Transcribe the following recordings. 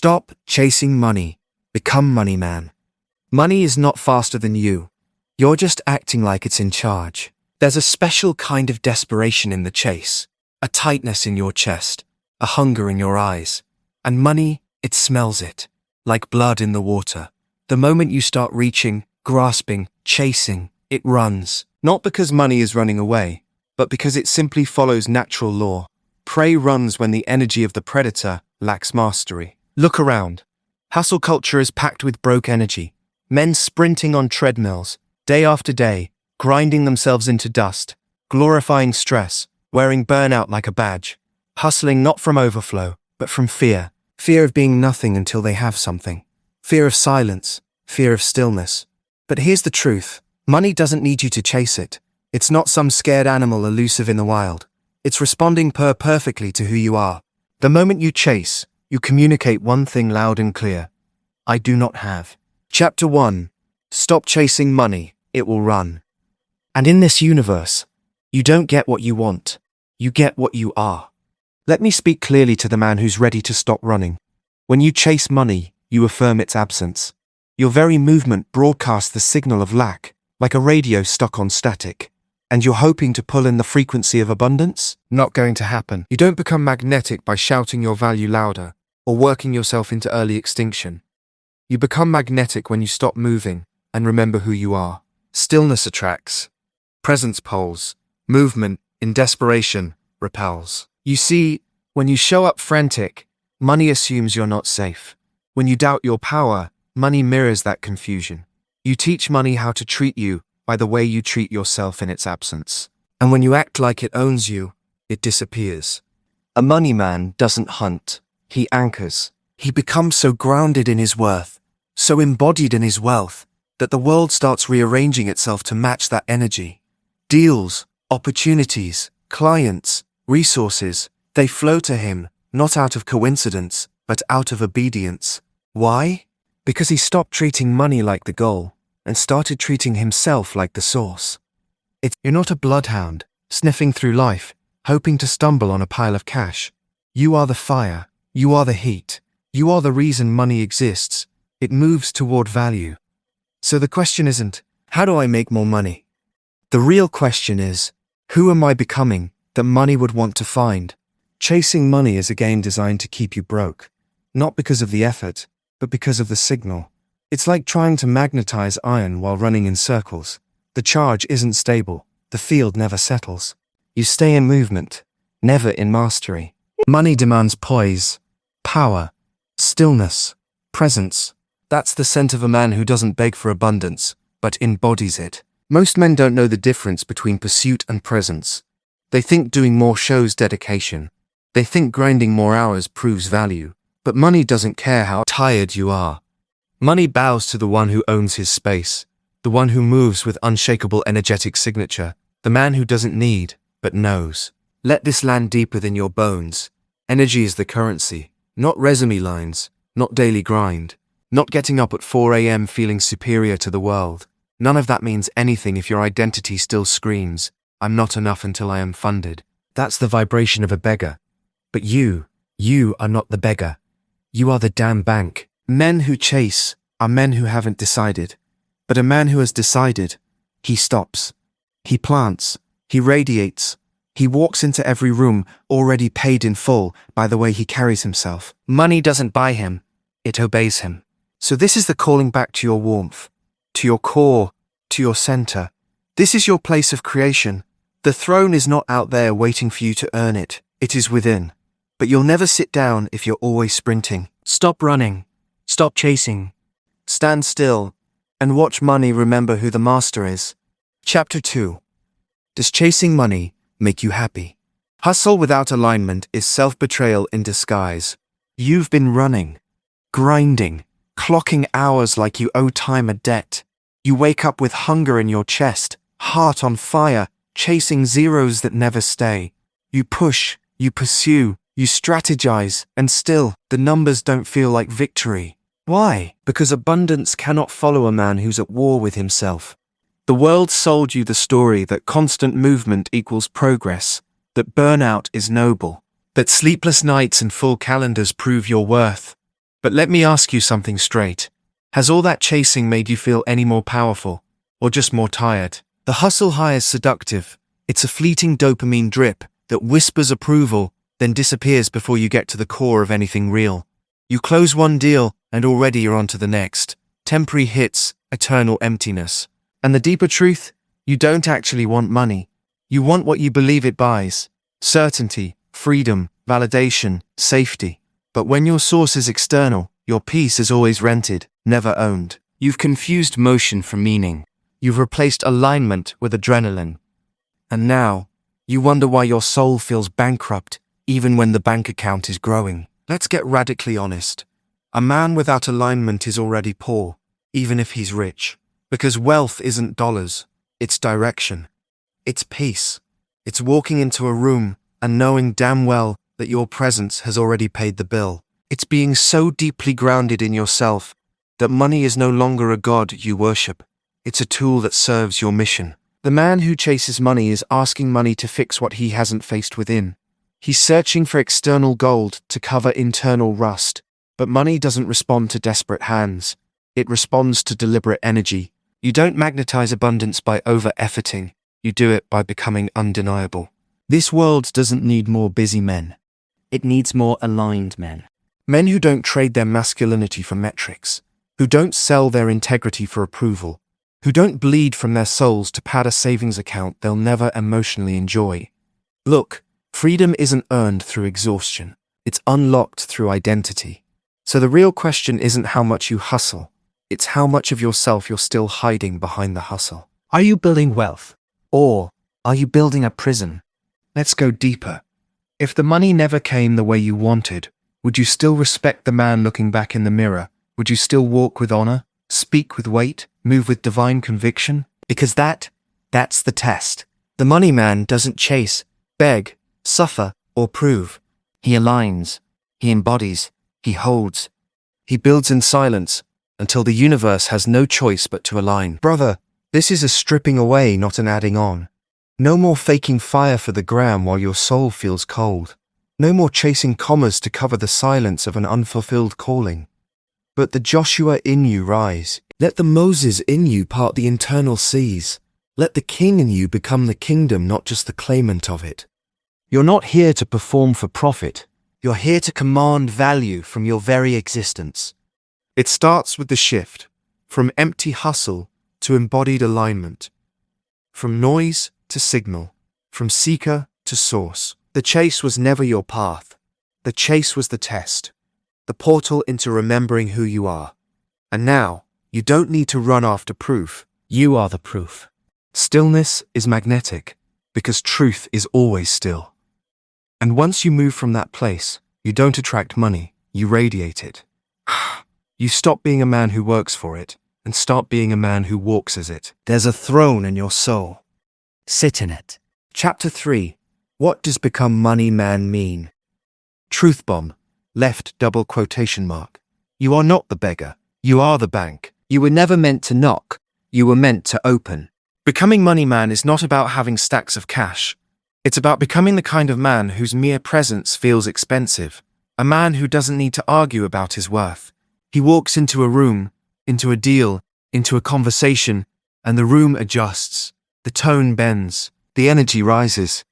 Stop chasing money. Become money man. Money is not faster than you. You're just acting like it's in charge. There's a special kind of desperation in the chase, a tightness in your chest, a hunger in your eyes. And money, it smells it, like blood in the water. The moment you start reaching, grasping, chasing, it runs. Not because money is running away, but because it simply follows natural law. Prey runs when the energy of the predator lacks mastery. Look around. Hustle culture is packed with broke energy. Men sprinting on treadmills, day after day, grinding themselves into dust, glorifying stress, wearing burnout like a badge. Hustling not from overflow, but from fear. Fear of being nothing until they have something. Fear of silence. Fear of stillness. But here's the truth. Money doesn't need you to chase it. It's not some scared animal elusive in the wild. It's responding perfectly to who you are. The moment you chase, you communicate one thing loud and clear. I do not have. Chapter 1. Stop chasing money. It will run. And in this universe, you don't get what you want. You get what you are. Let me speak clearly to the man who's ready to stop running. When you chase money, you affirm its absence. Your very movement broadcasts the signal of lack, like a radio stuck on static. And you're hoping to pull in the frequency of abundance? Not going to happen. You don't become magnetic by shouting your value louder or working yourself into early extinction. You become magnetic when you stop moving and remember who you are. Stillness attracts. Presence pulls. Movement, in desperation, repels. You see, when you show up frantic, money assumes you're not safe. When you doubt your power, money mirrors that confusion. You teach money how to treat you by the way you treat yourself in its absence. And when you act like it owns you, it disappears. A money man doesn't hunt, he anchors. He becomes so grounded in his worth, so embodied in his wealth, that the world starts rearranging itself to match that energy. Deals, opportunities, clients, resources, they flow to him, not out of coincidence, but out of obedience. Why? Because he stopped treating money like the goal and started treating himself like the source. You're not a bloodhound, sniffing through life, hoping to stumble on a pile of cash. You are the fire, you are the heat, you are the reason money exists. It moves toward value. So the question isn't, how do I make more money? The real question is, who am I becoming that money would want to find? Chasing money is a game designed to keep you broke, not because of the effort, but because of the signal. It's like trying to magnetize iron while running in circles. The charge isn't stable. The field never settles. You stay in movement, never in mastery. Money demands poise, power, stillness, presence. That's the scent of a man who doesn't beg for abundance, but embodies it. Most men don't know the difference between pursuit and presence. They think doing more shows dedication. They think grinding more hours proves value. But money doesn't care how tired you are. Money bows to the one who owns his space, the one who moves with unshakable energetic signature, the man who doesn't need, but knows. Let this land deep within your bones. Energy is the currency, not resume lines, not daily grind, not getting up at 4 a.m. feeling superior to the world. None of that means anything if your identity still screams, I'm not enough until I am funded. That's the vibration of a beggar. But you are not the beggar. You are the damn bank. Men who chase are men who haven't decided. But a man who has decided, he stops. He plants. He radiates. He walks into every room already paid in full by the way he carries himself. Money doesn't buy him. It obeys him. So this is the calling back to your warmth, to your core, to your center. This is your place of creation. The throne is not out there waiting for you to earn it. It is within. But you'll never sit down if you're always sprinting. Stop running. Stop chasing. Stand still and watch money remember who the master is. Chapter 2. Does chasing money make you happy? Hustle without alignment is self-betrayal in disguise. You've been running, grinding, clocking hours like you owe time a debt. You wake up with hunger in your chest, heart on fire, chasing zeros that never stay. You push, you pursue, you strategize, and still, the numbers don't feel like victory. Why? Because abundance cannot follow a man who's at war with himself. The world sold you the story that constant movement equals progress, that burnout is noble, that sleepless nights and full calendars prove your worth. But let me ask you something straight. Has all that chasing made you feel any more powerful, or just more tired? The hustle high is seductive. It's a fleeting dopamine drip that whispers approval, then disappears before you get to the core of anything real. You close one deal, and already you're on to the next. Temporary hits, eternal emptiness. And the deeper truth? You don't actually want money. You want what you believe it buys. Certainty, freedom, validation, safety. But when your source is external, your peace is always rented, never owned. You've confused motion for meaning. You've replaced alignment with adrenaline. And now, you wonder why your soul feels bankrupt, even when the bank account is growing. Let's get radically honest. A man without alignment is already poor, even if he's rich. Because wealth isn't dollars, it's direction. It's peace. It's walking into a room and knowing damn well that your presence has already paid the bill. It's being so deeply grounded in yourself that money is no longer a god you worship. It's a tool that serves your mission. The man who chases money is asking money to fix what he hasn't faced within. He's searching for external gold to cover internal rust. But money doesn't respond to desperate hands. It responds to deliberate energy. You don't magnetize abundance by over-efforting. You do it by becoming undeniable. This world doesn't need more busy men. It needs more aligned men. Men who don't trade their masculinity for metrics, who don't sell their integrity for approval, who don't bleed from their souls to pad a savings account they'll never emotionally enjoy. Look, freedom isn't earned through exhaustion. It's unlocked through identity. So the real question isn't how much you hustle. It's how much of yourself you're still hiding behind the hustle. Are you building wealth? Or are you building a prison? Let's go deeper. If the money never came the way you wanted, would you still respect the man looking back in the mirror? Would you still walk with honor, speak with weight, move with divine conviction? Because that's the test. The money man doesn't chase, beg, suffer, or prove. He aligns. He embodies. He holds. He builds in silence until the universe has no choice but to align. Brother, this is a stripping away, not an adding on. No more faking fire for the gram while your soul feels cold. No more chasing commas to cover the silence of an unfulfilled calling. But the Joshua in you rise. Let the Moses in you part the internal seas. Let the king in you become the kingdom, not just the claimant of it. You're not here to perform for profit. You're here to command value from your very existence. It starts with the shift, from empty hustle to embodied alignment, from noise to signal, from seeker to source. The chase was never your path. The chase was the test, the portal into remembering who you are. And now, you don't need to run after proof. You are the proof. Stillness is magnetic, because truth is always still. And once you move from that place, you don't attract money, you radiate it. You stop being a man who works for it, and start being a man who walks as it. There's a throne in your soul. Sit in it. Chapter 3. What does become money man mean? Truth bomb. Left double quotation mark. You are not the beggar. You are the bank. You were never meant to knock. You were meant to open. Becoming money man is not about having stacks of cash. It's about becoming the kind of man whose mere presence feels expensive. A man who doesn't need to argue about his worth. He walks into a room, into a deal, into a conversation, and the room adjusts. The tone bends. The energy rises.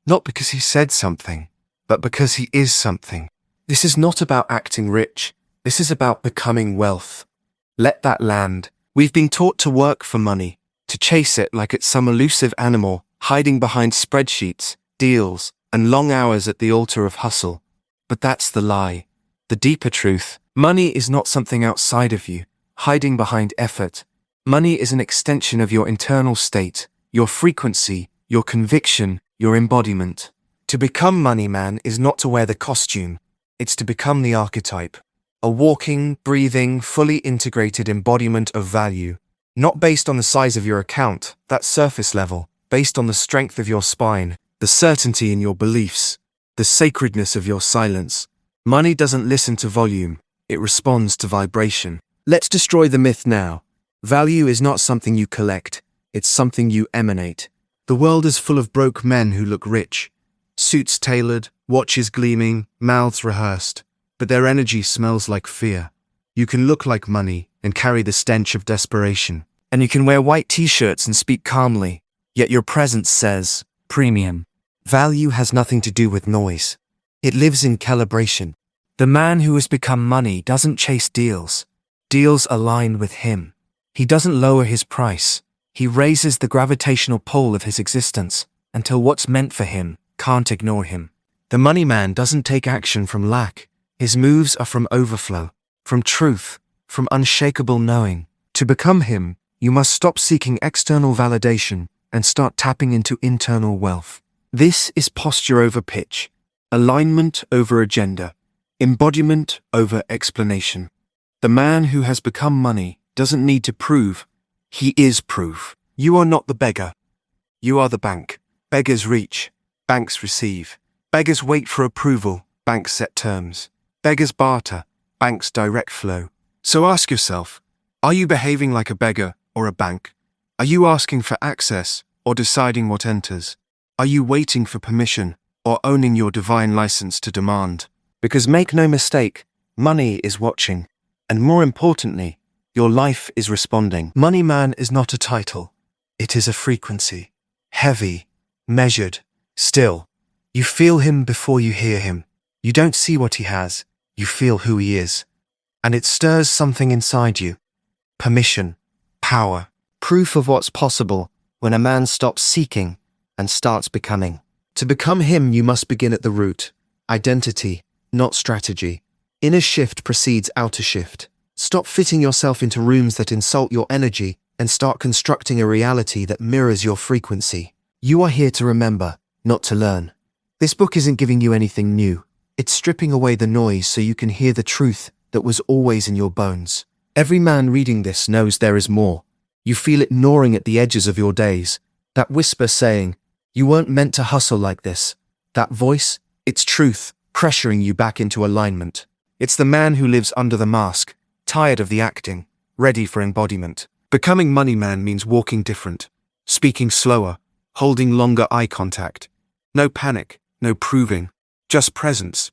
Not because he said something, but because he is something. This is not about acting rich. This is about becoming wealth. Let that land. We've been taught to work for money, to chase it like it's some elusive animal, hiding behind spreadsheets, deals, and long hours at the altar of hustle. But that's the lie. The deeper truth. Money is not something outside of you, hiding behind effort. Money is an extension of your internal state, your frequency, your conviction, your embodiment. To become money man is not to wear the costume. It's to become the archetype. A walking, breathing, fully integrated embodiment of value. Not based on the size of your account, that's surface level. Based on the strength of your spine, the certainty in your beliefs, the sacredness of your silence. Money doesn't listen to volume. It responds to vibration. Let's destroy the myth now. Value is not something you collect. It's something you emanate. The world is full of broke men who look rich. Suits tailored, watches gleaming, mouths rehearsed. but their energy smells like fear. You can look like money and carry the stench of desperation. And you can wear white t-shirts and speak calmly, yet your presence says, premium. Value has nothing to do with noise. It lives in calibration. The man who has become money doesn't chase deals. Deals align with him. He doesn't lower his price. He raises the gravitational pull of his existence until what's meant for him can't ignore him. The money man doesn't take action from lack. His moves are from overflow, from truth, from unshakable knowing. To become him, you must stop seeking external validation and start tapping into internal wealth. This is posture over pitch, alignment over agenda, embodiment over explanation. The man who has become money doesn't need to prove. He is proof. You are not the beggar. You are the bank. Beggars reach, banks receive. Beggars wait for approval, banks set terms. Beggars barter, banks direct flow. So ask yourself, are you behaving like a beggar or a bank? Are you asking for access or deciding what enters? Are you waiting for permission or owning your divine license to demand? Because make no mistake, money is watching. And more importantly, your life is responding. Money man is not a title. It is a frequency. Heavy, measured, still. You feel him before you hear him. You don't see what he has. You feel who he is. And it stirs something inside you. Permission, power, proof of what's possible when a man stops seeking and starts becoming. To become him, you must begin at the root. Identity, not strategy. Inner shift precedes outer shift. Stop fitting yourself into rooms that insult your energy and start constructing a reality that mirrors your frequency. You are here to remember, not to learn. This book isn't giving you anything new. It's stripping away the noise so you can hear the truth that was always in your bones. Every man reading this knows there is more. You feel it gnawing at the edges of your days. That whisper saying, you weren't meant to hustle like this. That voice, it's truth, pressuring you back into alignment. It's the man who lives under the mask, tired of the acting, ready for embodiment. Becoming money man means walking different, speaking slower, holding longer eye contact. No panic, no proving, just presence.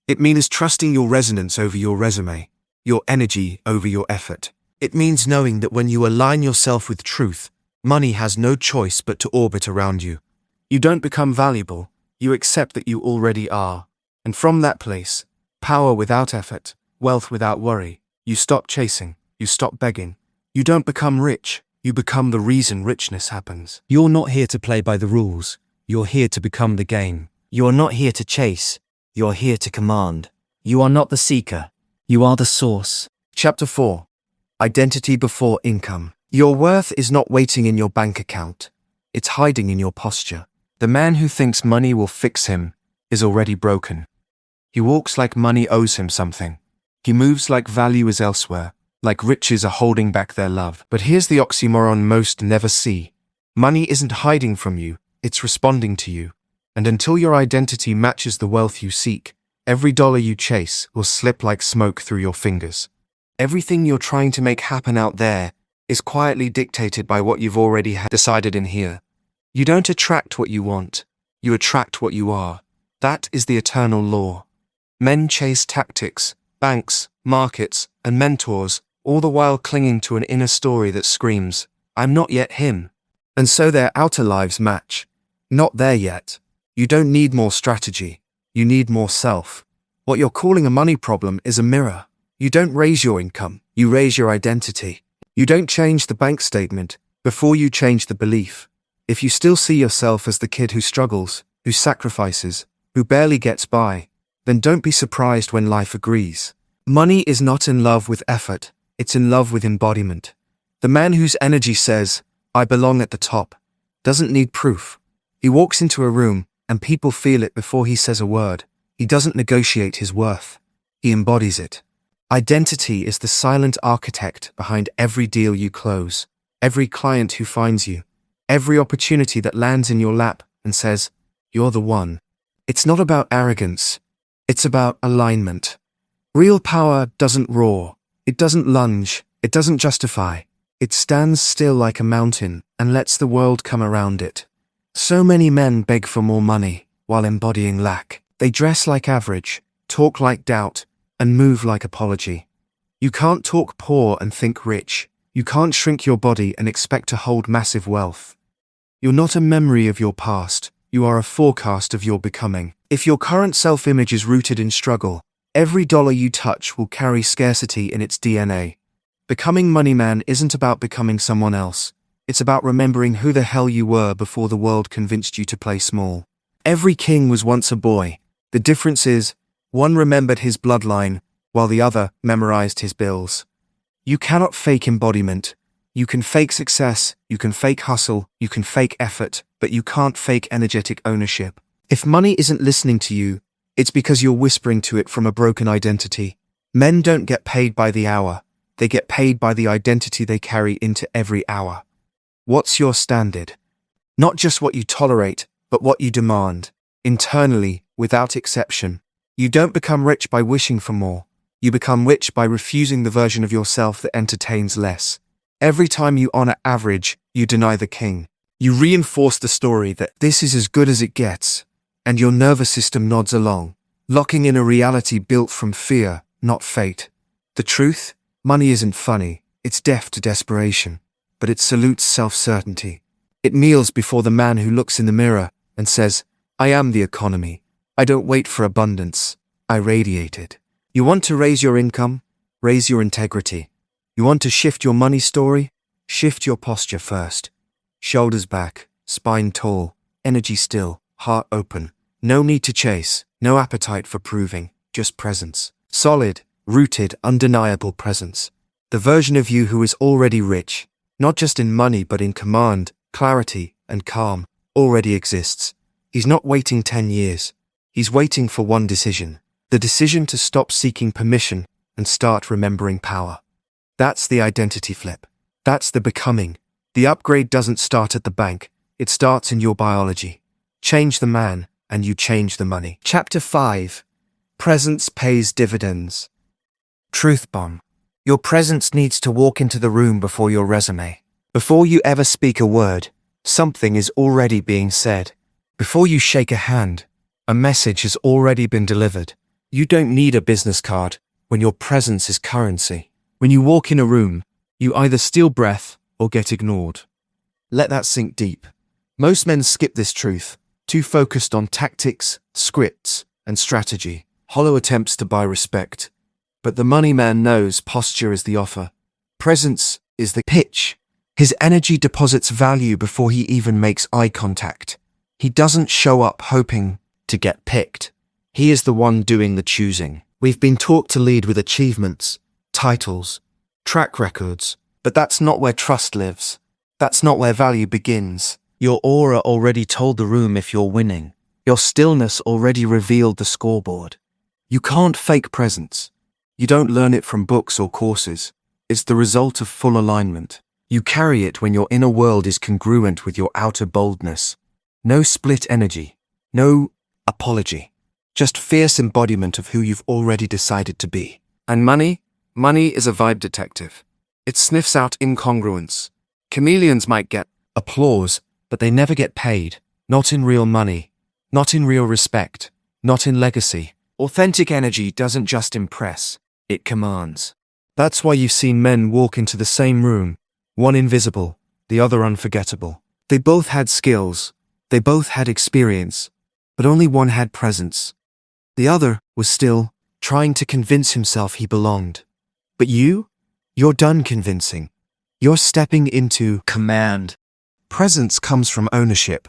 It means trusting your resonance over your resume, your energy over your effort. It means knowing that when you align yourself with truth, money has no choice but to orbit around you. You don't become valuable, you accept that you already are. And from that place, power without effort, wealth without worry, you stop chasing, you stop begging. You don't become rich, you become the reason richness happens. You're not here to play by the rules, you're here to become the game. You are not here to chase, you are here to command. You are not the seeker, you are the source. Chapter 4. Identity before income. Your worth is not waiting in your bank account. It's hiding in your posture. The man who thinks money will fix him is already broken. He walks like money owes him something. He moves like value is elsewhere, like riches are holding back their love. But here's the oxymoron most never see. Money isn't hiding from you, it's responding to you. And until your identity matches the wealth you seek, every dollar you chase will slip like smoke through your fingers. Everything you're trying to make happen out there is quietly dictated by what you've already decided in here. You don't attract what you want, you attract what you are. That is the eternal law. Men chase tactics, banks, markets, and mentors, all the while clinging to an inner story that screams, I'm not yet him. And so their outer lives match. Not there yet. You don't need more strategy. You need more self. What you're calling a money problem is a mirror. You don't raise your income, you raise your identity. You don't change the bank statement before you change the belief. If you still see yourself as the kid who struggles, who sacrifices, who barely gets by, then don't be surprised when life agrees. Money is not in love with effort, it's in love with embodiment. The man whose energy says, I belong at the top, doesn't need proof. He walks into a room and people feel it before he says a word. He doesn't negotiate his worth. He embodies it. Identity is the silent architect behind every deal you close, every client who finds you, every opportunity that lands in your lap and says, you're the one. It's not about arrogance. It's about alignment. Real power doesn't roar. It doesn't lunge. It doesn't justify. It stands still like a mountain and lets the world come around it. So many men beg for more money while embodying lack. They dress like average, talk like doubt, and move like apology. You can't talk poor and think rich. You can't shrink your body and expect to hold massive wealth. You're not a memory of your past, you are a forecast of your becoming. If your current self-image is rooted in struggle, every dollar you touch will carry scarcity in its DNA. Becoming Money Man isn't about becoming someone else. It's about remembering who the hell you were before the world convinced you to play small. Every king was once a boy. The difference is, one remembered his bloodline, while the other memorized his bills. You cannot fake embodiment. You can fake success, you can fake hustle, you can fake effort, but you can't fake energetic ownership. If money isn't listening to you, it's because you're whispering to it from a broken identity. Men don't get paid by the hour. They get paid by the identity they carry into every hour. What's your standard? Not just what you tolerate, but what you demand. Internally, without exception. You don't become rich by wishing for more. You become rich by refusing the version of yourself that entertains less. Every time you honor average, you deny the king. You reinforce the story that this is as good as it gets, and your nervous system nods along, locking in a reality built from fear, not fate. The truth? Money isn't funny, it's deaf to desperation, but it salutes self-certainty. It kneels before the man who looks in the mirror and says, I am the economy. I don't wait for abundance, I radiate it. You want to raise your income? Raise your integrity. You want to shift your money story? Shift your posture first. Shoulders back, spine tall, energy still, heart open. No need to chase, no appetite for proving, just presence. Solid, rooted, undeniable presence. The version of you who is already rich, not just in money but in command, clarity, and calm, already exists. He's not waiting 10 years. He's waiting for one decision. The decision to stop seeking permission and start remembering power. That's the identity flip. That's the becoming. The upgrade doesn't start at the bank. It starts in your biology. Change the man, and you change the money. Chapter 5. Presence pays dividends. Truth bomb. Your presence needs to walk into the room before your resume. Before you ever speak a word, something is already being said. Before you shake a hand, a message has already been delivered. You don't need a business card when your presence is currency. When you walk in a room, you either steal breath or get ignored. Let that sink deep. Most men skip this truth, too focused on tactics, scripts, and strategy, hollow attempts to buy respect. But the money man knows posture is the offer. Presence is the pitch. His energy deposits value before he even makes eye contact. He doesn't show up hoping to get picked. He is the one doing the choosing. We've been taught to lead with achievements, titles, track records, but that's not where trust lives. That's not where value begins. Your aura already told the room if you're winning. Your stillness already revealed the scoreboard. You can't fake presence. You don't learn it from books or courses. It's the result of full alignment. You carry it when your inner world is congruent with your outer boldness. No split energy. No apology. Just fierce embodiment of who you've already decided to be. And money? Money is a vibe detective. It sniffs out incongruence. Chameleons might get applause, but they never get paid. Not in real money. Not in real respect. Not in legacy. Authentic energy doesn't just impress, it commands. That's why you've seen men walk into the same room, one invisible, the other unforgettable. They both had skills, they both had experience, but only one had presence. The other was still trying to convince himself he belonged. But you're done convincing. You're stepping into command. Presence comes from ownership,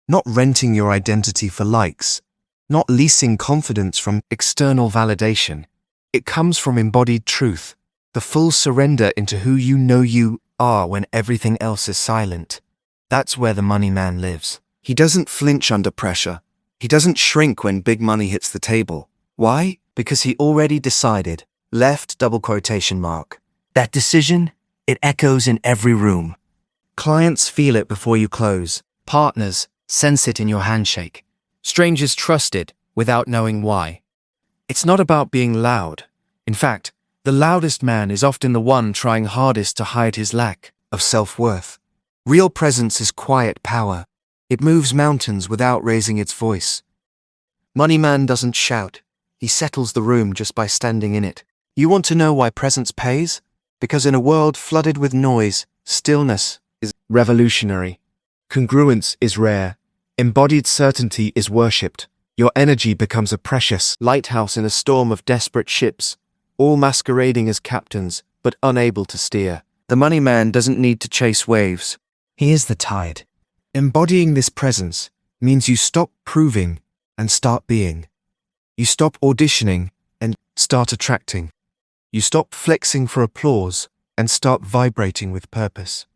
not renting your identity for likes, not leasing confidence from external validation. It comes from embodied truth, the full surrender into who you know you are when everything else is silent. That's where the money man lives. He doesn't flinch under pressure. He doesn't shrink when big money hits the table. Why? Because he already decided. Left double quotation mark. That decision, it echoes in every room. Clients feel it before you close. Partners sense it in your handshake. Strangers trust it without knowing why. It's not about being loud. In fact, the loudest man is often the one trying hardest to hide his lack of self-worth. Real presence is quiet power. It moves mountains without raising its voice. Money man doesn't shout. He settles the room just by standing in it. You want to know why presence pays? Because in a world flooded with noise, stillness is Revolutionary. Congruence is rare. Embodied certainty is worshipped. Your energy becomes a precious lighthouse in a storm of desperate ships, all masquerading as captains, but unable to steer. The money man doesn't need to chase waves. He is the tide. Embodying this presence means you stop proving and start being. You stop auditioning and start attracting. You stop flexing for applause and start vibrating with purpose.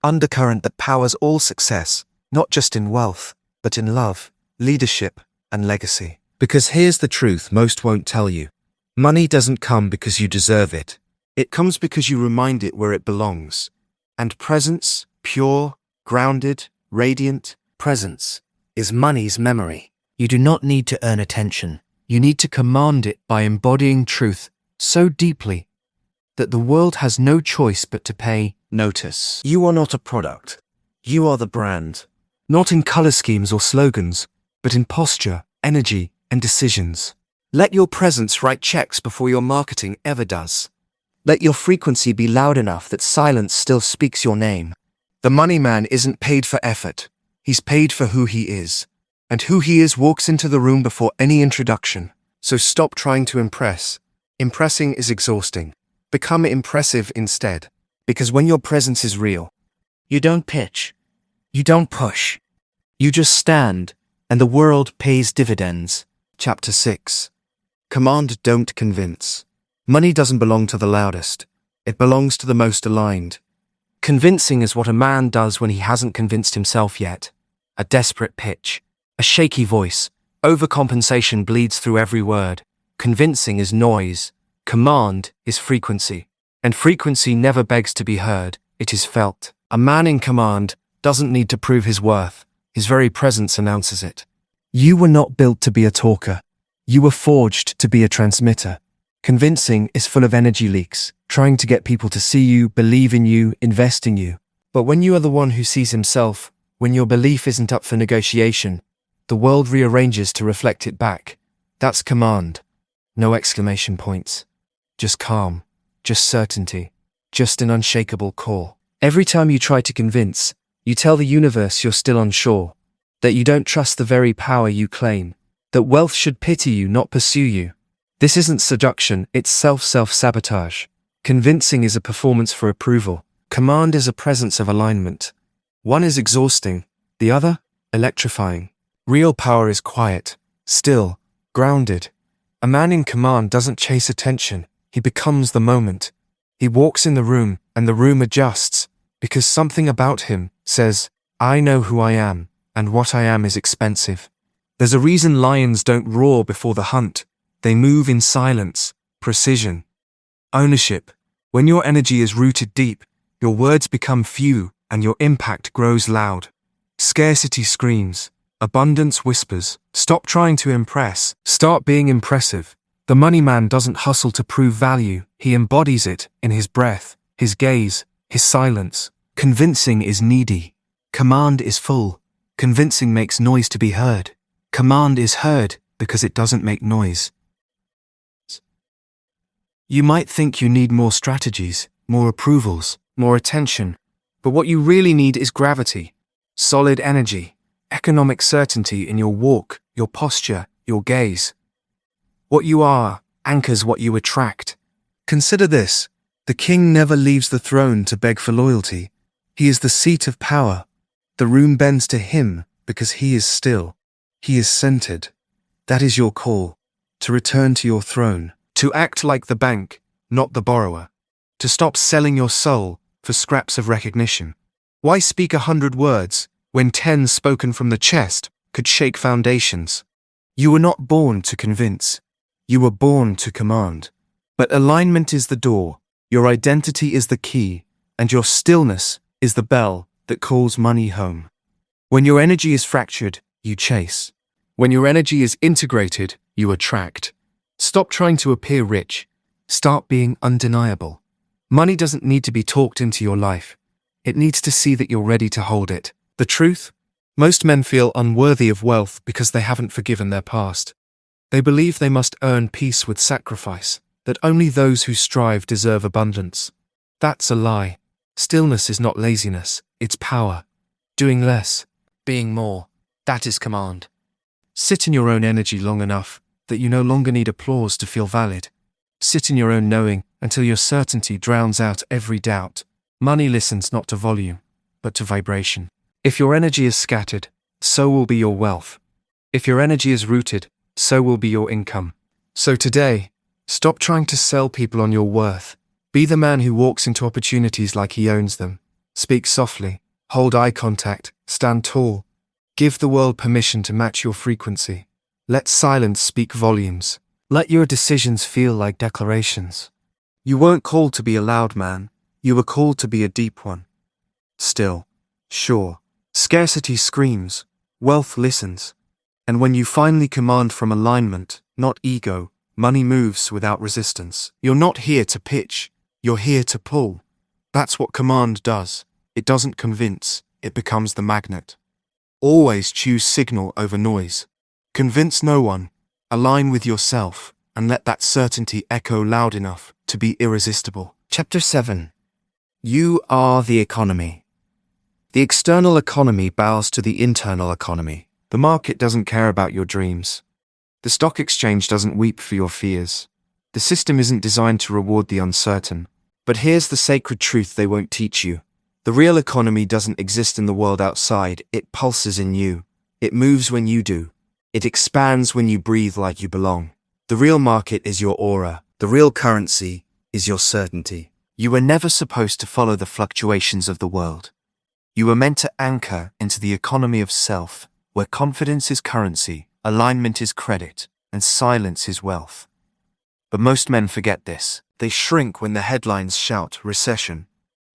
Undercurrent that powers all success, not just in wealth, but in love, leadership, and legacy. Because here's the truth most won't tell you. Money doesn't come because you deserve it. It comes because you remind it where it belongs. And presence, pure, grounded, radiant presence, is money's memory. You do not need to earn attention. You need to command it by embodying truth so deeply that the world has no choice but to pay notice. You are not a product. You are the brand. Not in color schemes or slogans, but in posture, energy, and decisions. Let your presence write checks before your marketing ever does. Let your frequency be loud enough that silence still speaks your name. The money man isn't paid for effort. He's paid for who he is. And who he is walks into the room before any introduction. So stop trying to impress. Impressing is exhausting. Become impressive instead. Because when your presence is real, You don't pitch. You don't push. You just stand, and the world pays dividends. Chapter 6. Command, don't convince. Money doesn't belong to the loudest. It belongs to the most aligned. Convincing is what a man does when he hasn't convinced himself yet. A desperate pitch. A shaky voice. Overcompensation bleeds through every word. Convincing is noise. Command is frequency. And frequency never begs to be heard. It is felt. A man in command doesn't need to prove his worth. His very presence announces it. You were not built to be a talker. You were forged to be a transmitter. Convincing is full of energy leaks, trying to get people to see you, believe in you, invest in you. But when you are the one who sees himself, when your belief isn't up for negotiation, the world rearranges to reflect it back. That's command. No exclamation points. Just calm. Just certainty. Just an unshakable call. Every time you try to convince, you tell the universe you're still unsure, that you don't trust the very power you claim, that wealth should pity you, not pursue you. This isn't seduction, it's self-sabotage. Convincing is a performance for approval. Command is a presence of alignment. One is exhausting, the other, electrifying. Real power is quiet, still, grounded. A man in command doesn't chase attention, he becomes the moment. He walks in the room, and the room adjusts, because something about him says, I know who I am, and what I am is expensive. There's a reason lions don't roar before the hunt. They move in silence, precision, ownership. When your energy is rooted deep, your words become few, and your impact grows loud. Scarcity screams. Abundance whispers. Stop trying to impress. Start being impressive. The money man doesn't hustle to prove value. He embodies it in his breath, his gaze, his silence. Convincing is needy. Command is full. Convincing makes noise to be heard. Command is heard because it doesn't make noise. You might think you need more strategies, more approvals, more attention, but what you really need is gravity, solid energy, economic certainty in your walk, your posture, your gaze. What you are anchors what you attract. Consider this: the king never leaves the throne to beg for loyalty. He is the seat of power. The room bends to him because he is still. He is centered. That is your call, to return to your throne, to act like the bank, not the borrower, to stop selling your soul for scraps of recognition. Why speak 100 words when 10 spoken from the chest could shake foundations? You were not born to convince. You were born to command. But alignment is the door, your identity is the key, and your stillness is the bell that calls money home. When your energy is fractured, you chase. When your energy is integrated, you attract. Stop trying to appear rich. Start being undeniable. Money doesn't need to be talked into your life. It needs to see that you're ready to hold it. The truth? Most men feel unworthy of wealth because they haven't forgiven their past. They believe they must earn peace with sacrifice, that only those who strive deserve abundance. That's a lie. Stillness is not laziness, it's power. Doing less, Being more, that is command. Sit in your own energy long enough that you no longer need applause to feel valid. Sit in your own knowing until your certainty drowns out every doubt. Money listens not to volume, but to vibration. If your energy is scattered, so will be your wealth. If your energy is rooted, so will be your income. So today, stop trying to sell people on your worth. Be the man who walks into opportunities like he owns them. Speak softly, hold eye contact, stand tall. Give the world permission to match your frequency. Let silence speak volumes. Let your decisions feel like declarations. You weren't called to be a loud man, you were called to be a deep one. Still, sure, scarcity screams, wealth listens. And when you finally command from alignment, not ego, money moves without resistance. You're not here to pitch, you're here to pull. That's what command does. It doesn't convince, it becomes the magnet. Always choose signal over noise. Convince no one. Align with yourself, and let that certainty echo loud enough to be irresistible. Chapter 7. You are the economy. The external economy bows to the internal economy. The market doesn't care about your dreams. The stock exchange doesn't weep for your fears. The system isn't designed to reward the uncertain. But here's the sacred truth they won't teach you. The real economy doesn't exist in the world outside, it pulses in you. It moves when you do. It expands when you breathe like you belong. The real market is your aura. The real currency is your certainty. You were never supposed to follow the fluctuations of the world. You were meant to anchor into the economy of self, where confidence is currency, alignment is credit, and silence is wealth. But most men forget this. They shrink when the headlines shout recession.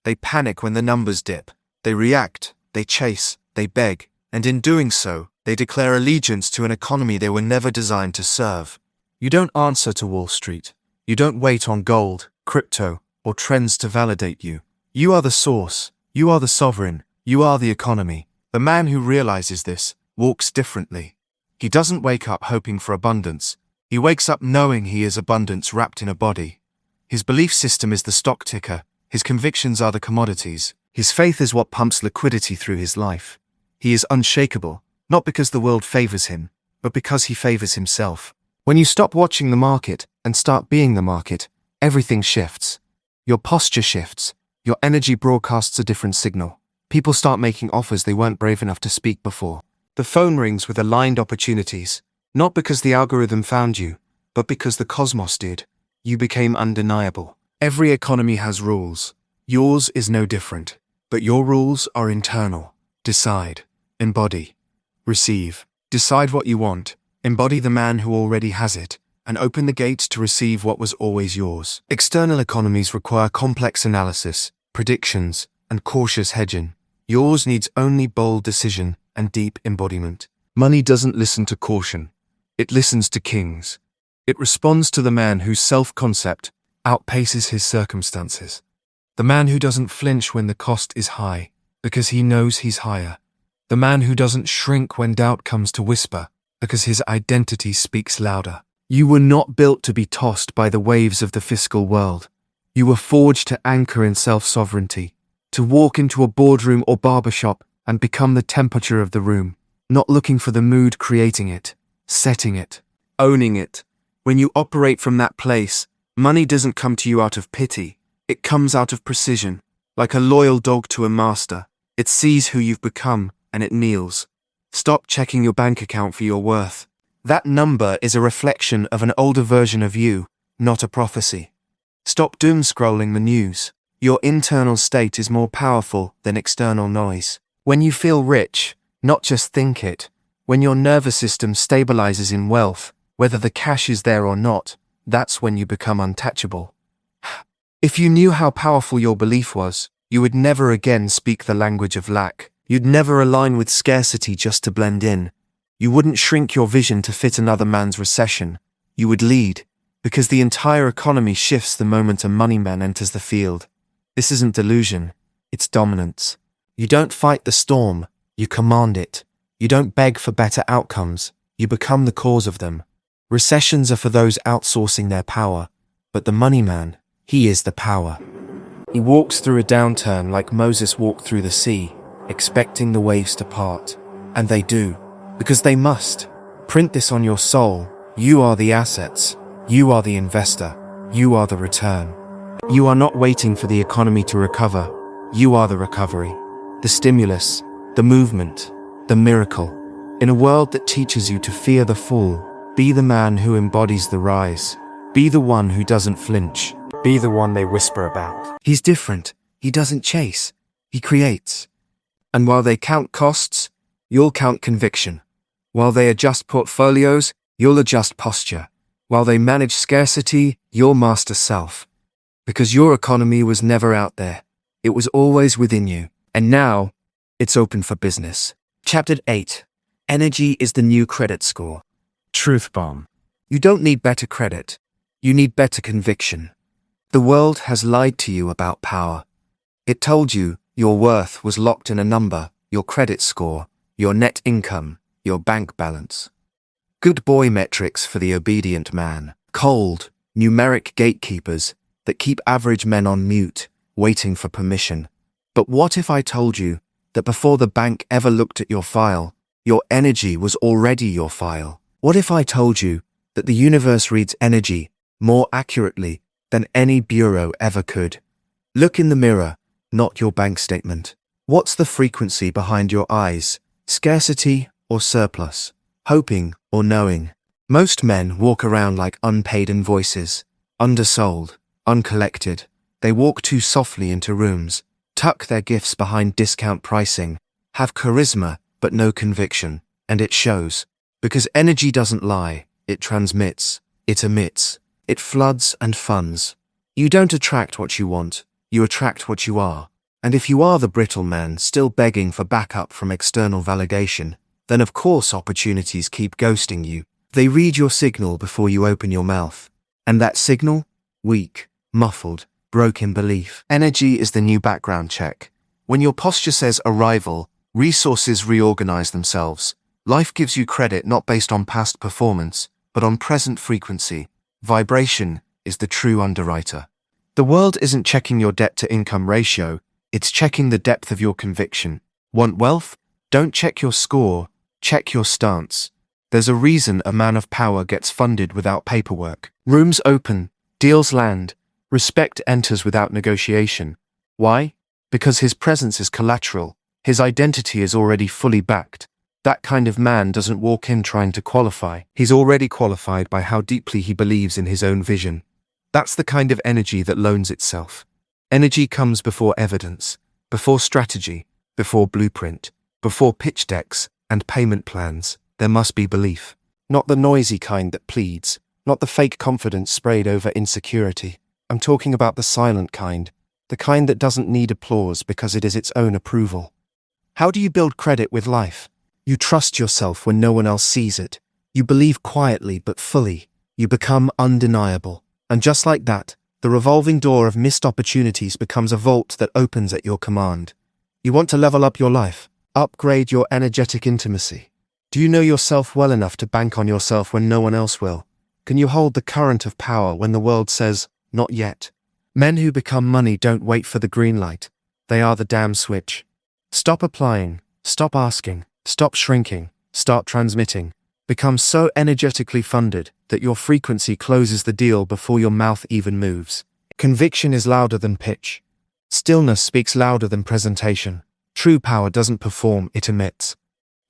They panic when the numbers dip. They react, they chase, they beg, and in doing so, they declare allegiance to an economy they were never designed to serve. You don't answer to Wall Street. You don't wait on gold, crypto, or trends to validate you. You are the source. You are the sovereign. You are the economy. The man who realizes this walks differently. He doesn't wake up hoping for abundance. He wakes up knowing he is abundance wrapped in a body. His belief system is the stock ticker. His convictions are the commodities. His faith is what pumps liquidity through his life. He is unshakable, not because the world favors him, but because he favors himself. When you stop watching the market and start being the market, everything shifts. Your posture shifts. Your energy broadcasts a different signal. People start making offers they weren't brave enough to speak before. The phone rings with aligned opportunities, not because the algorithm found you, but because the cosmos did. You became undeniable. Every economy has rules. Yours is no different. But your rules are internal. Decide. Embody. Receive. Decide what you want. Embody the man who already has it. And open the gates to receive what was always yours. External economies require complex analysis, predictions, and cautious hedging. Yours needs only bold decision and deep embodiment. Money doesn't listen to caution. It listens to kings. It responds to the man whose self-concept outpaces his circumstances. The man who doesn't flinch when the cost is high, because he knows he's higher. The man who doesn't shrink when doubt comes to whisper, because his identity speaks louder. You were not built to be tossed by the waves of the fiscal world. You were forged to anchor in self-sovereignty, to walk into a boardroom or barbershop and become the temperature of the room, not looking for the mood, creating it, setting it, owning it. When you operate from that place, money doesn't come to you out of pity. It comes out of precision. Like a loyal dog to a master, it sees who you've become and it kneels. Stop checking your bank account for your worth. That number is a reflection of an older version of you, not a prophecy. Stop doom scrolling the news. Your internal state is more powerful than external noise. When you feel rich, not just think it. When your nervous system stabilizes in wealth, whether the cash is there or not, that's when you become untouchable. If you knew how powerful your belief was, you would never again speak the language of lack. You'd never align with scarcity just to blend in. You wouldn't shrink your vision to fit another man's recession. You would lead, because the entire economy shifts the moment a money man enters the field. This isn't delusion, it's dominance. You don't fight the storm, you command it. You don't beg for better outcomes, you become the cause of them. Recessions are for those outsourcing their power, but the money man, he is the power. He walks through a downturn like Moses walked through the sea, expecting the waves to part. And they do, because they must. Print this on your soul. You are the assets. You are the investor. You are the return. You are not waiting for the economy to recover. You are the recovery, the stimulus, the movement, the miracle. In a world that teaches you to fear the fall, be the man who embodies the rise. Be the one who doesn't flinch. Be the one they whisper about. He's different. He doesn't chase. He creates. And while they count costs, you'll count conviction. While they adjust portfolios, you'll adjust posture. While they manage scarcity, you'll master self. Because your economy was never out there. It was always within you. And now, it's open for business. Chapter 8. Energy is the new credit score. Truth bomb. You don't need better credit. You need better conviction. The world has lied to you about power. It told you your worth was locked in a number, your credit score, your net income, your bank balance. Good boy metrics for the obedient man. Cold, numeric gatekeepers that keep average men on mute, waiting for permission. But what if I told you that before the bank ever looked at your file, your energy was already your file? What if I told you that the universe reads energy more accurately than any bureau ever could? Look in the mirror, not your bank statement. What's the frequency behind your eyes? Scarcity or surplus? Hoping or knowing? Most men walk around like unpaid invoices, undersold, uncollected. They walk too softly into rooms, tuck their gifts behind discount pricing, have charisma but no conviction, and it shows. Because energy doesn't lie, it transmits, it emits, it floods and funds. You don't attract what you want, you attract what you are. And if you are the brittle man still begging for backup from external validation, then of course opportunities keep ghosting you. They read your signal before you open your mouth. And that signal? Weak, muffled, broken belief. Energy is the new background check. When your posture says arrival, resources reorganize themselves. Life gives you credit not based on past performance, but on present frequency. Vibration is the true underwriter. The world isn't checking your debt-to-income ratio, it's checking the depth of your conviction. Want wealth? Don't check your score, check your stance. There's a reason a man of power gets funded without paperwork. Rooms open, deals land, respect enters without negotiation. Why? Because his presence is collateral, his identity is already fully backed. That kind of man doesn't walk in trying to qualify. He's already qualified by how deeply he believes in his own vision. That's the kind of energy that loans itself. Energy comes before evidence, before strategy, before blueprint, before pitch decks and payment plans. There must be belief. Not the noisy kind that pleads, not the fake confidence sprayed over insecurity. I'm talking about the silent kind, the kind that doesn't need applause because it is its own approval. How do you build credit with life? You trust yourself when no one else sees it. You believe quietly but fully. You become undeniable. And just like that, the revolving door of missed opportunities becomes a vault that opens at your command. You want to level up your life, upgrade your energetic intimacy. Do you know yourself well enough to bank on yourself when no one else will? Can you hold the current of power when the world says, not yet? Men who become money don't wait for the green light. They are the damn switch. Stop applying, stop asking. Stop shrinking, start transmitting. Become so energetically funded that your frequency closes the deal before your mouth even moves. Conviction is louder than pitch. Stillness speaks louder than presentation. True power doesn't perform, it emits.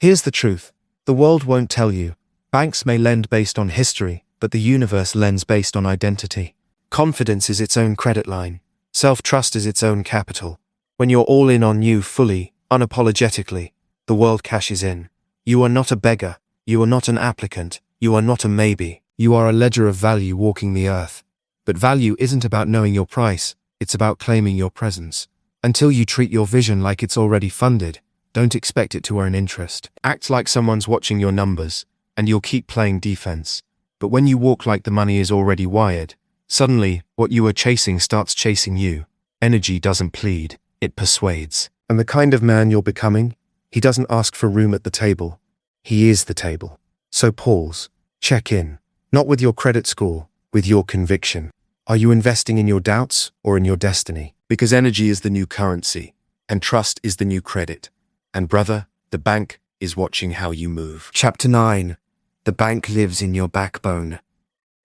Here's the truth. The world won't tell you. Banks may lend based on history, but the universe lends based on identity. Confidence is its own credit line. Self-trust is its own capital. When you're all in on you fully, unapologetically, the world cashes in. You are not a beggar. You are not an applicant. You are not a maybe. You are a ledger of value walking the earth. But value isn't about knowing your price. It's about claiming your presence. Until you treat your vision like it's already funded, don't expect it to earn interest. Act like someone's watching your numbers, and you'll keep playing defense. But when you walk like the money is already wired, suddenly, what you are chasing starts chasing you. Energy doesn't plead. It persuades. And the kind of man you're becoming? He doesn't ask for room at the table. He is the table. So pause, check in, Not with your credit score, with your conviction. Are you investing in your doubts or in your destiny? Because energy is the new currency, and trust is the new credit. And brother, the bank is watching how you move. Chapter 9. The bank lives in your backbone.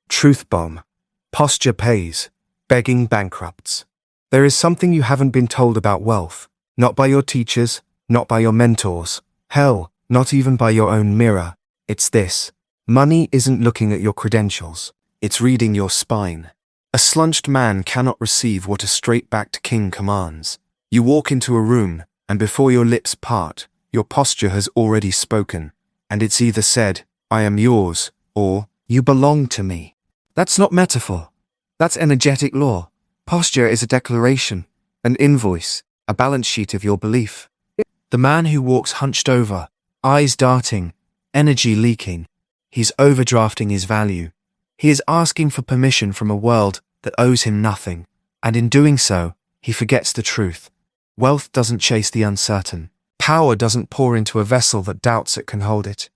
Truth bomb. Posture pays. Begging bankrupts. There is something you haven't been told about wealth. Not by your teachers, not by your mentors. Hell, not even by your own mirror. It's this. Money isn't looking at your credentials. It's reading your spine. A slunched man cannot receive what a straight-backed king commands. You walk into a room, and before your lips part, your posture has already spoken, and it's either said, "I am yours," or "You belong to me." That's not metaphor. That's energetic law. Posture is a declaration, an invoice, a balance sheet of your belief. The man who walks hunched over, eyes darting, energy leaking, he's overdrafting his value. He is asking for permission from a world that owes him nothing, and in doing so, he forgets the truth. Wealth doesn't chase the uncertain. Power doesn't pour into a vessel that doubts it can hold it.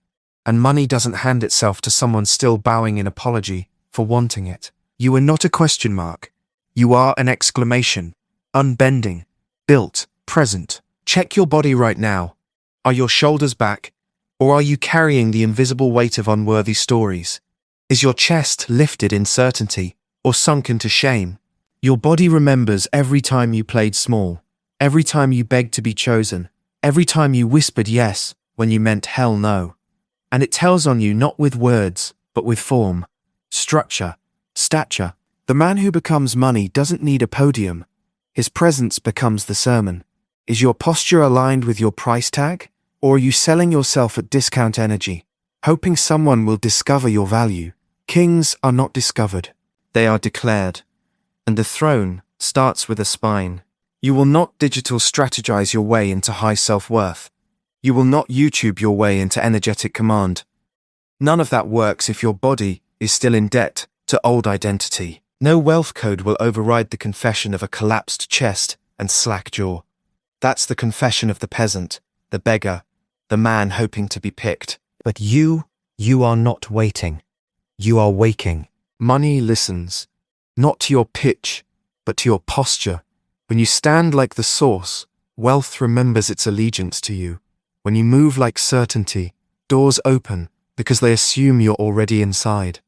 And money doesn't hand itself to someone still bowing in apology for wanting it. You are not a question mark. You are an exclamation. Unbending. Built. Present. Check your body right now. Are your shoulders back? Or are you carrying the invisible weight of unworthy stories? Is your chest lifted in certainty or sunk into shame? Your body remembers every time you played small, every time you begged to be chosen, every time you whispered yes when you meant hell no. And it tells on you not with words, but with form, structure, stature. The man who becomes money doesn't need a podium. His presence becomes the sermon. Is your posture aligned with your price tag? Or are you selling yourself at discount energy, hoping someone will discover your value? Kings are not discovered. They are declared. And the throne starts with a spine. You will not digital strategize your way into high self-worth. You will not YouTube your way into energetic command. None of that works if your body is still in debt to old identity. No wealth code will override the confession of a collapsed chest and slack jaw. That's the confession of the peasant, the beggar, the man hoping to be picked. But you are not waiting. You are waking. Money listens, not to your pitch, but to your posture. When you stand like the source, wealth remembers its allegiance to you. When you move like certainty, doors open because they assume you're already inside.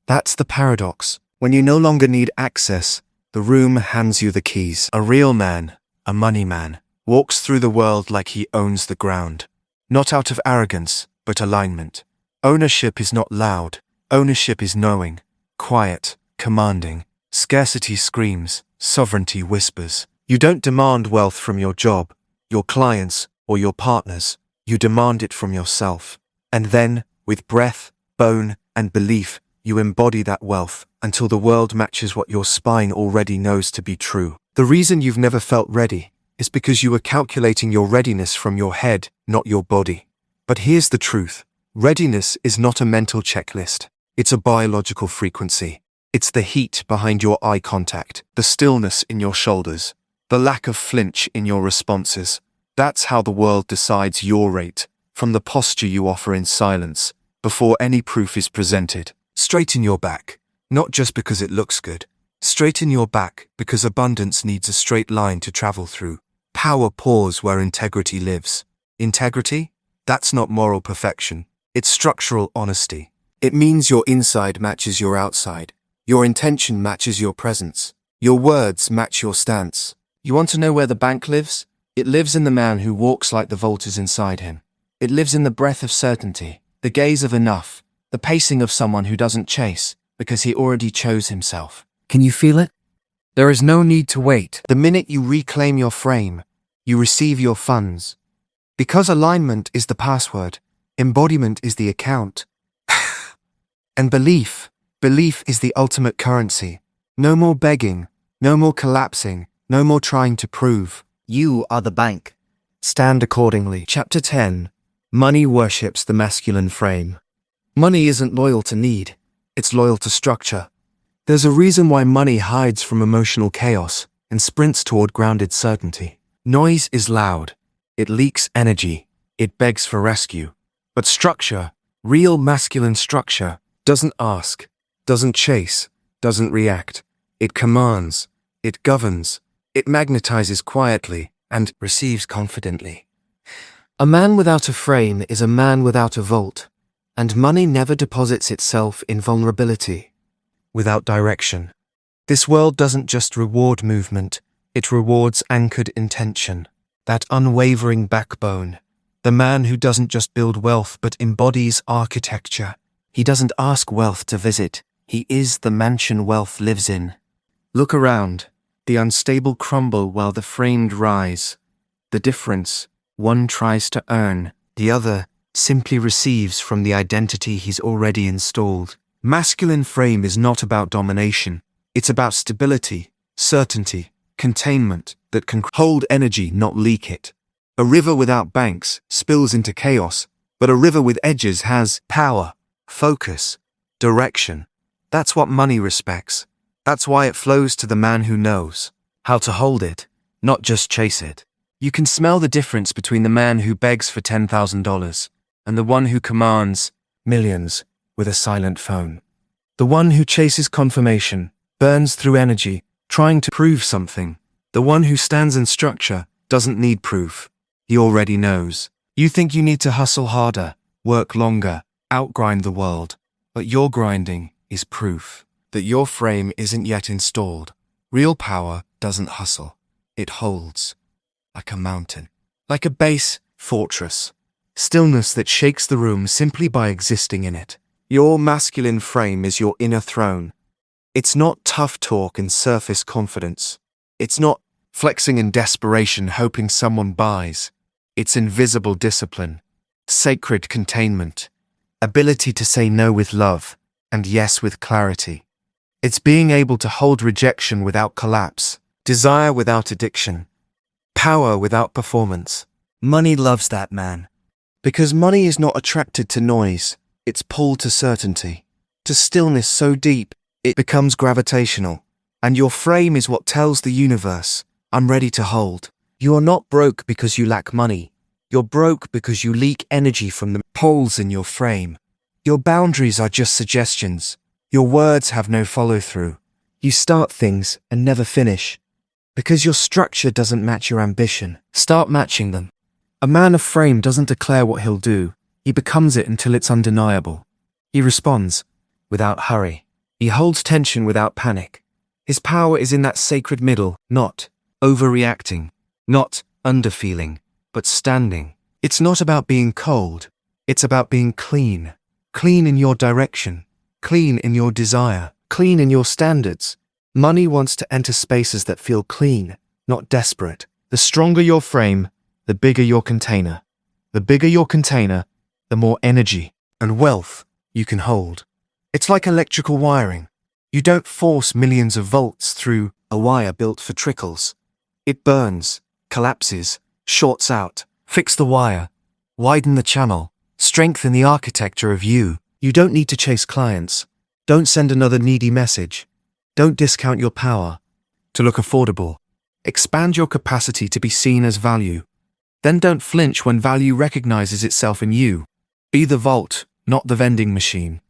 That's the paradox. When you no longer need access, the room hands you the keys. A real man, a money man, walks through the world like he owns the ground. Not out of arrogance, but alignment. Ownership is not loud. Ownership is knowing, quiet, commanding. Scarcity screams, sovereignty whispers. You don't demand wealth from your job, your clients, or your partners. You demand it from yourself. And then, with breath, bone, and belief, you embody that wealth until the world matches what your spine already knows to be true. The reason you've never felt ready is because you were calculating your readiness from your head, not your body. But here's the truth. Readiness is not a mental checklist. It's a biological frequency. It's the heat behind your eye contact, the stillness in your shoulders, the lack of flinch in your responses. That's how the world decides your rate, from the posture you offer in silence, before any proof is presented. Straighten your back, not just because it looks good. Straighten your back because abundance needs a straight line to travel through. Power pours where integrity lives. Integrity? That's not moral perfection. It's structural honesty. It means your inside matches your outside. Your intention matches your presence. Your words match your stance. You want to know where the bank lives? It lives in the man who walks like the vault is inside him. It lives in the breath of certainty, the gaze of enough, the pacing of someone who doesn't chase because he already chose himself. Can you feel it? There is no need to wait. The minute you reclaim your frame, you receive your funds. Because alignment is the password, embodiment is the account. And belief is the ultimate currency. No more begging, no more collapsing, no more trying to prove. You are the bank. Stand accordingly. Chapter 10. Money worships the masculine frame. Money isn't loyal to need. It's loyal to structure. There's a reason why money hides from emotional chaos and sprints toward grounded certainty. Noise is loud. It leaks energy. It begs for rescue. But structure, real masculine structure, Doesn't ask, doesn't chase, doesn't react. It commands, it governs, it magnetizes quietly, and receives confidently. A man without a frame is a man without a vault, and money never deposits itself in vulnerability, without direction. This world doesn't just reward movement, it rewards anchored intention, that unwavering backbone. The man who doesn't just build wealth but embodies architecture. He doesn't ask wealth to visit, he is the mansion wealth lives in. Look around, the unstable crumble while the framed rise. The difference, one tries to earn, the other simply receives from the identity he's already installed. Masculine frame is not about domination, it's about stability, certainty, containment that can hold energy, not leak it. A river without banks spills into chaos, but a river with edges has power, focus, direction. That's what money respects. That's why it flows to the man who knows how to hold it, not just chase it. You can smell the difference between the man who begs for $10,000 and the one who commands millions with a silent phone. The one who chases confirmation, burns through energy, trying to prove something. The one who stands in structure doesn't need proof. He already knows. You think you need to hustle harder, work longer, outgrind the world, but your grinding is proof that your frame isn't yet installed. Real power doesn't hustle. It holds. Like a mountain. Like a base fortress. Stillness that shakes the room simply by existing in it. Your masculine frame is your inner throne. It's not tough talk and surface confidence. It's not flexing in desperation hoping someone buys. It's invisible discipline, sacred containment, ability to say no with love and yes with clarity. It's being able to hold rejection without collapse, desire without addiction, power without performance. Money loves that man. Because money is not attracted to noise, it's pulled to certainty, to stillness so deep, it becomes gravitational. And your frame is what tells the universe, I'm ready to hold. You are not broke because you lack money. You're broke because you leak energy from the holes in your frame. Your boundaries are just suggestions. Your words have no follow-through. You start things and never finish. Because your structure doesn't match your ambition. Start matching them. A man of frame doesn't declare what he'll do. He becomes it until it's undeniable. He responds without hurry. He holds tension without panic. His power is in that sacred middle, not overreacting, not underfeeling, but standing. It's not about being cold. It's about being clean. Clean in your direction. Clean in your desire. Clean in your standards. Money wants to enter spaces that feel clean, not desperate. The stronger your frame, the bigger your container. The bigger your container, the more energy and wealth you can hold. It's like electrical wiring. You don't force millions of volts through a wire built for trickles. It burns, collapses, shorts out. Fix the wire, widen the channel, strengthen the architecture of you. You don't need to chase clients. Don't send another needy message. Don't discount your power to look affordable. Expand your capacity to be seen as value. Then don't flinch when value recognizes itself in you. Be the vault, not the vending machine.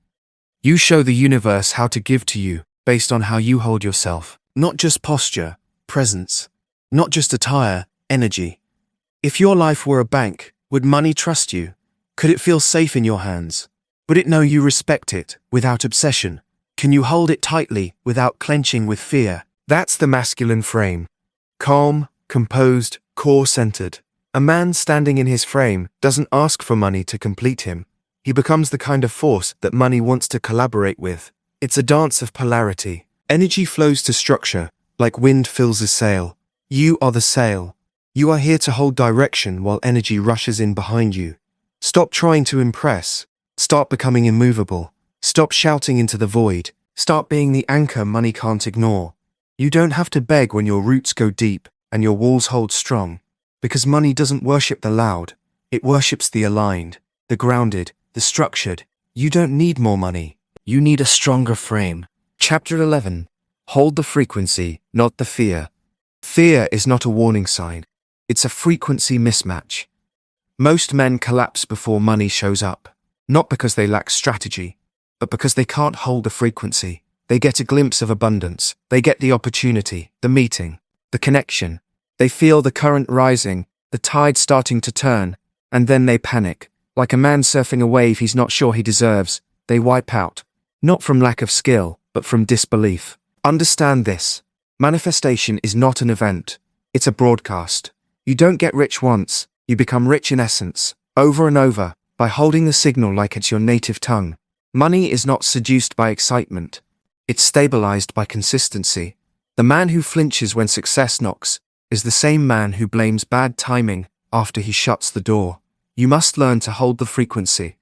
You show the universe how to give to you based on how you hold yourself. Not just posture, presence. Not just attire, energy. If your life were a bank, would money trust you? Could it feel safe in your hands? Would it know you respect it without obsession? Can you hold it tightly without clenching with fear? That's the masculine frame. Calm, composed, core-centered. A man standing in his frame doesn't ask for money to complete him. He becomes the kind of force that money wants to collaborate with. It's a dance of polarity. Energy flows to structure, like wind fills a sail. You are the sail. You are here to hold direction while energy rushes in behind you. Stop trying to impress. Start becoming immovable. Stop shouting into the void. Start being the anchor money can't ignore. You don't have to beg when your roots go deep and your walls hold strong. Because money doesn't worship the loud. It worships the aligned, the grounded, the structured. You don't need more money. You need a stronger frame. Chapter 11. Hold the frequency, not the fear. Fear is not a warning sign. It's a frequency mismatch. Most men collapse before money shows up. Not because they lack strategy, but because they can't hold the frequency. They get a glimpse of abundance. They get the opportunity, the meeting, the connection. They feel the current rising, the tide starting to turn, and then they panic. Like a man surfing a wave he's not sure he deserves, they wipe out. Not from lack of skill, but from disbelief. Understand this. Manifestation is not an event. It's a broadcast. You don't get rich once. You become rich in essence, over and over, by holding the signal like it's your native tongue. Money is not seduced by excitement. It's stabilized by consistency. The man who flinches when success knocks is the same man who blames bad timing after he shuts the door. You must learn to hold the frequency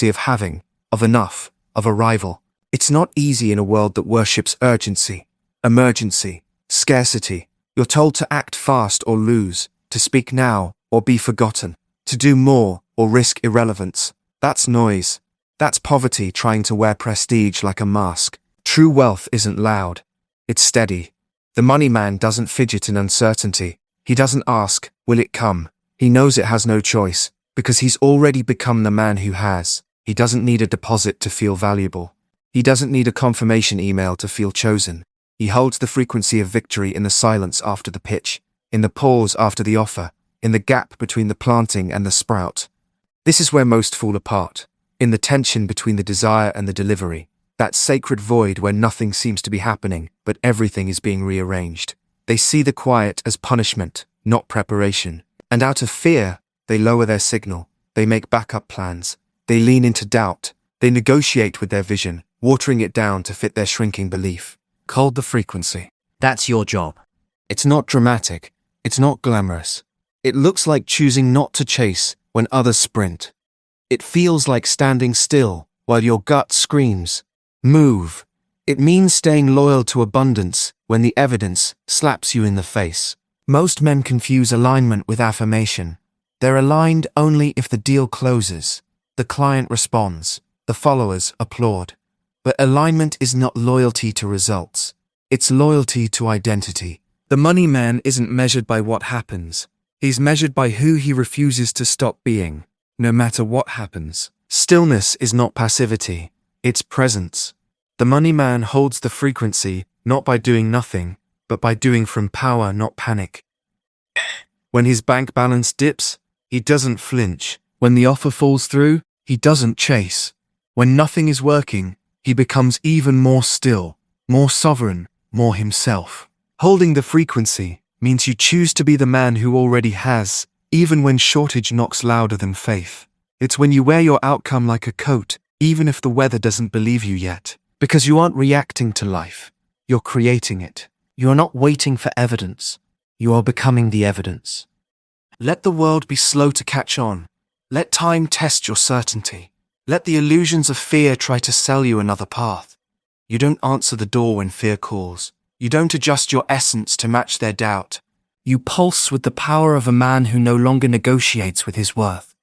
of having, of enough, of arrival. It's not easy in a world that worships urgency, emergency, scarcity. You're told to act fast or lose, to speak now or be forgotten, to do more or risk irrelevance. That's noise. That's poverty trying to wear prestige like a mask. True wealth isn't loud. It's steady. The money man doesn't fidget in uncertainty. He doesn't ask, will it come? He knows it has no choice, because he's already become the man who has. He doesn't need a deposit to feel valuable. He doesn't need a confirmation email to feel chosen. He holds the frequency of victory in the silence after the pitch, in the pause after the offer, in the gap between the planting and the sprout. This is where most fall apart, in the tension between the desire and the delivery, that sacred void where nothing seems to be happening, but everything is being rearranged. They see the quiet as punishment, not preparation. And out of fear, they lower their signal. They make backup plans. They lean into doubt. They negotiate with their vision, watering it down to fit their shrinking belief. Hold the frequency. That's your job. It's not dramatic. It's not glamorous. It looks like choosing not to chase when others sprint. It feels like standing still while your gut screams, move. It means staying loyal to abundance when the evidence slaps you in the face. Most men confuse alignment with affirmation. They're aligned only if the deal closes, the client responds, the followers applaud. But alignment is not loyalty to results. It's loyalty to identity. The money man isn't measured by what happens. He's measured by who he refuses to stop being, no matter what happens. Stillness is not passivity. It's presence. The money man holds the frequency not by doing nothing, but by doing from power, not panic. When his bank balance dips, he doesn't flinch. When the offer falls through, he doesn't chase. When nothing is working, he becomes even more still, more sovereign, more himself. Holding the frequency means you choose to be the man who already has, even when shortage knocks louder than faith. It's when you wear your outcome like a coat, even if the weather doesn't believe you yet. Because you aren't reacting to life. You're creating it. You are not waiting for evidence. You are becoming the evidence. Let the world be slow to catch on. Let time test your certainty. Let the illusions of fear try to sell you another path. You don't answer the door when fear calls. You don't adjust your essence to match their doubt. You pulse with the power of a man who no longer negotiates with his worth.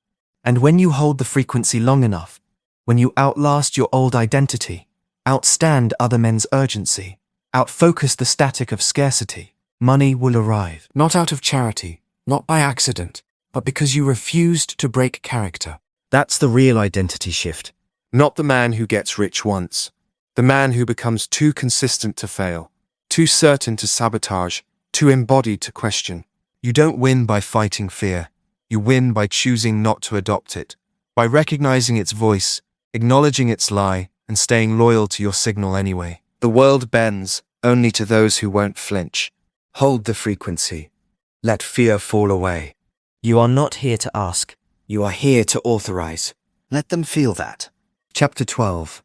And when you hold the frequency long enough, when you outlast your old identity, outstand other men's urgency, outfocus the static of scarcity, money will arrive. Not out of charity, not by accident, but because you refused to break character. That's the real identity shift. Not the man who gets rich once. The man who becomes too consistent to fail, too certain to sabotage, too embodied to question. You don't win by fighting fear. You win by choosing not to adopt it, by recognizing its voice, acknowledging its lie, and staying loyal to your signal anyway. The world bends only to those who won't flinch. Hold the frequency. Let fear fall away. You are not here to ask. You are here to authorize. Let them feel that. Chapter 12.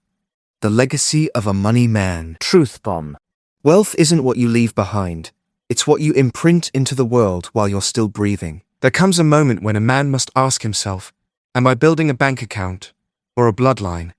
The Legacy of a Money Man. Truth bomb. Wealth isn't what you leave behind. It's what you imprint into the world while you're still breathing. There comes a moment when a man must ask himself, am I building a bank account or a bloodline?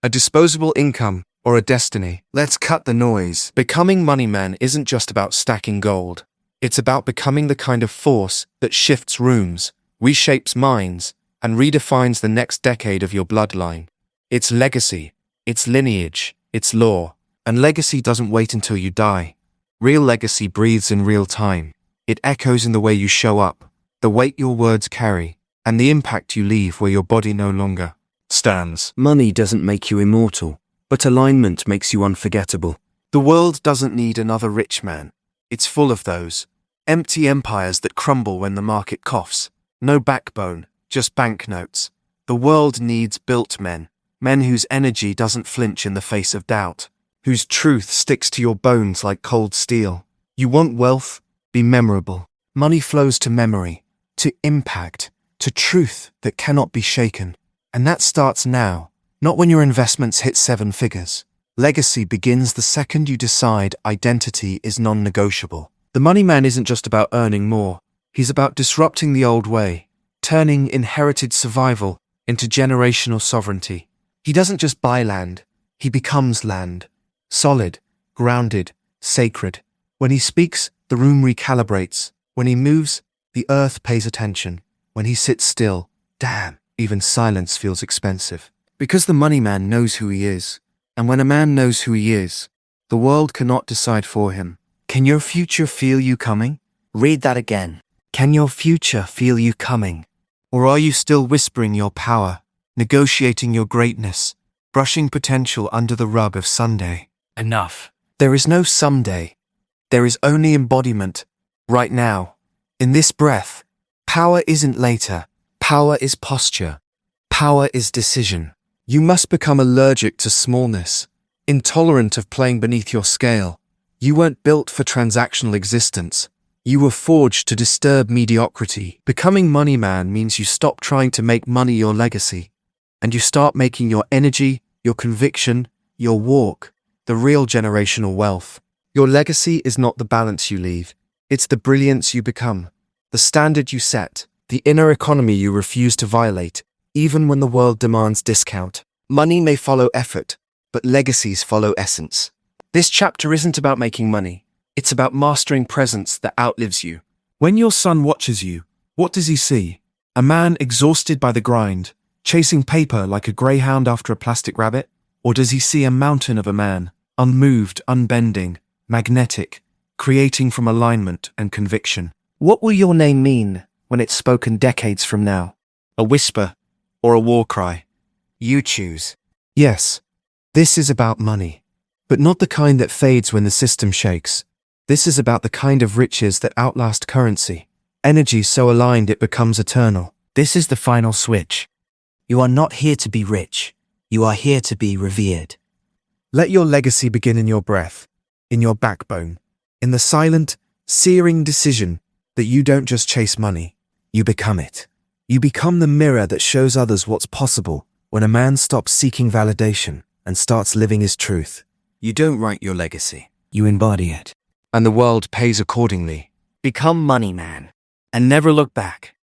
A disposable income or a destiny? Let's cut the noise. Becoming money man isn't just about stacking gold. It's about becoming the kind of force that shifts rooms, reshapes minds, and redefines the next decade of your bloodline. It's legacy, it's lineage, it's law. And legacy doesn't wait until you die. Real legacy breathes in real time. It echoes in the way you show up, the weight your words carry, and the impact you leave where your body no longer. stands. Money doesn't make you immortal, but alignment makes you unforgettable. The world doesn't need another rich man. It's full of those. Empty empires that crumble when the market coughs. No backbone, just banknotes. The world needs built men. Men whose energy doesn't flinch in the face of doubt. Whose truth sticks to your bones like cold steel. You want wealth? Be memorable. Money flows to memory, to impact, to truth that cannot be shaken. And that starts now, not when your investments hit 7 figures. Legacy begins the second you decide identity is non-negotiable. The money man isn't just about earning more. He's about disrupting the old way, turning inherited survival into generational sovereignty. He doesn't just buy land, he becomes land. Solid, grounded, sacred. When he speaks, the room recalibrates. When he moves, the earth pays attention. When he sits still, damn, even silence feels expensive. Because the money man knows who he is. And when a man knows who he is, the world cannot decide for him. Can your future feel you coming? Read that again. Can your future feel you coming? Or are you still whispering your power, negotiating your greatness, brushing potential under the rug of Sunday? Enough. There is no someday. There is only embodiment, right now. In this breath, power isn't later. Power is posture. Power is decision. You must become allergic to smallness, intolerant of playing beneath your scale. You weren't built for transactional existence. You were forged to disturb mediocrity. Becoming money man means you stop trying to make money your legacy, and you start making your energy, your conviction, your walk, the real generational wealth. Your legacy is not the balance you leave. It's the brilliance you become, the standard you set, the inner economy you refuse to violate, even when the world demands discount. Money may follow effort, but legacies follow essence. This chapter isn't about making money. It's about mastering presence that outlives you. When your son watches you, what does he see? A man exhausted by the grind, chasing paper like a greyhound after a plastic rabbit? Or does he see a mountain of a man, unmoved, unbending, magnetic, creating from alignment and conviction? What will your name mean when it's spoken decades from now? A whisper or a war cry? You choose. Yes, this is about money, but not the kind that fades when the system shakes. This is about the kind of riches that outlast currency. Energy so aligned it becomes eternal. This is the final switch. You are not here to be rich. You are here to be revered. Let your legacy begin in your breath, in your backbone, in the silent, searing decision that you don't just chase money, you become it. You become the mirror that shows others what's possible when a man stops seeking validation and starts living his truth. You don't write your legacy. You embody it. And the world pays accordingly. Become money man. And never look back.